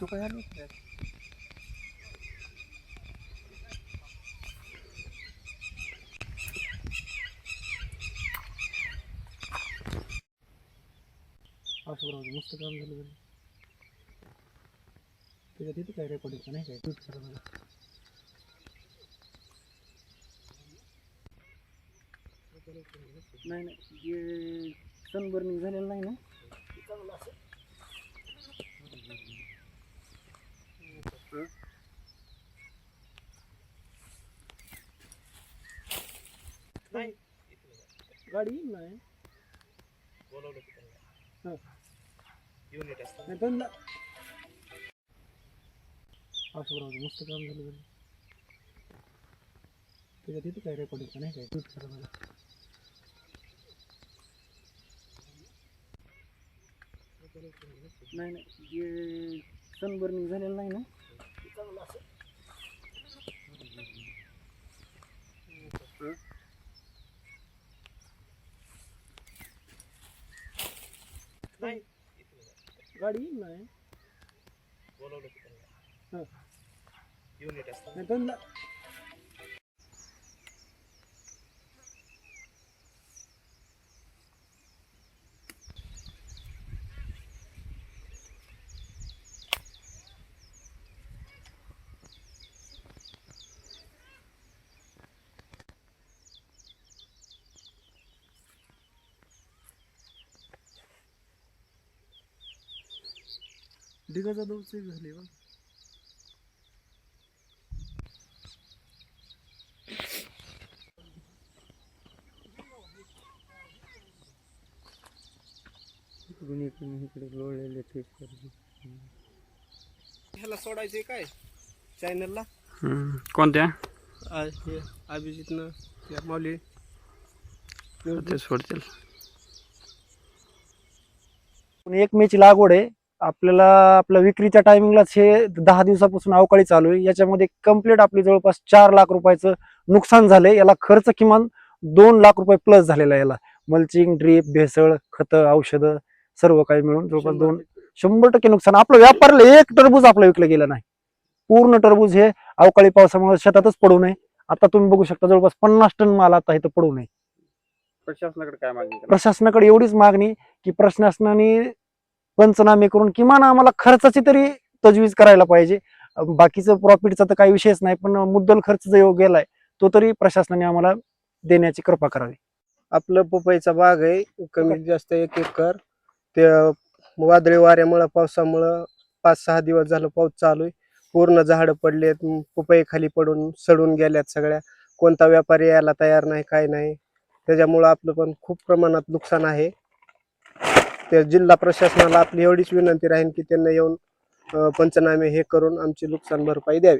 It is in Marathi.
तो काय आला असं बरोबर मस्त काम झालं बरं. त्याच्यात इथे काय रेकॉर्डिंग नाही काय ट्यूट करा मला. नाही नाही जे सनबर्निंग झालेलं नाही ना चांगलं असं नाही गाडी येईल नाही बोलवलं की त्यांना येऊन येत असतं नाही त्यांना असं बरोबर मस्त काम झालं बरं. त्याच्यात इथे काय रेकॉर्डिंग नाही काय ट्यूट करा मला. नाही नाही जे सनबर्निंग झालेलं नाही ना चांगलं असं नाही गाडी येईल नाही बोलवलं की त्यांना येऊन येत असतं नाही त्यांना डिगाचा दौच झाले बा. इकडे लोळलेले ह्याला सोडायचे काय चॅनलला कोणत्या हे अभिजितनं त्या माऊली ते सोडतील. 1 मेची लागवड आहे. आपल्याला आपल्या विक्रीच्या टायमिंगलाच हे 10 दिवसापासून अवकाळी चालू आहे. याच्यामध्ये कंप्लीट आपली जवळपास 4 लाख रुपयाचं नुकसान झालंय. याला खर्च किमान 2 लाख रुपये प्लस झालेला आहे. याला मल्चिंग, ड्रीप, भेसळ, खतं, औषधं सर्व काही मिळून जवळपास 100% नुकसान. आपलं व्यापाराला एक टरबूज आपलं विकलं गेलं नाही. पूर्ण टरबूज हे अवकाळी पावसामुळे शेतातच पडू नये. आता तुम्ही बघू शकता जवळपास 50 टन माल आता इथं पडू नये. प्रशासनाकडे काय मागणी? प्रशासनाकडे एवढीच मागणी की प्रशासनाने पंचनामे करून किमान आम्हाला खर्चाची तरी तजवीज करायला पाहिजे. बाकीचं प्रॉफिटचा तर काही विषयच नाही, पण मुद्दल खर्च जो गेलाय तो तरी प्रशासनाने आम्हाला देण्याची कृपा करावी. आपलं पपईचा बाग आहे कमी जास्त 1 एकर. ते वादळी वाऱ्यामुळं पावसामुळं 5-6 दिवस झालं पाऊस चालू आहे. पूर्ण झाडं पडलेत, पपई खाली पडून सडून गेल्यात सगळ्या. कोणता व्यापारी यायला तयार नाही, काय नाही. त्याच्यामुळं आपलं पण खूप प्रमाणात नुकसान आहे. त्या जिल्हा प्रशासनाला आपली एवढीच विनंती राहील की त्यांना येऊन पंचनामे हे करून आमची नुकसान भरपाई द्यावी.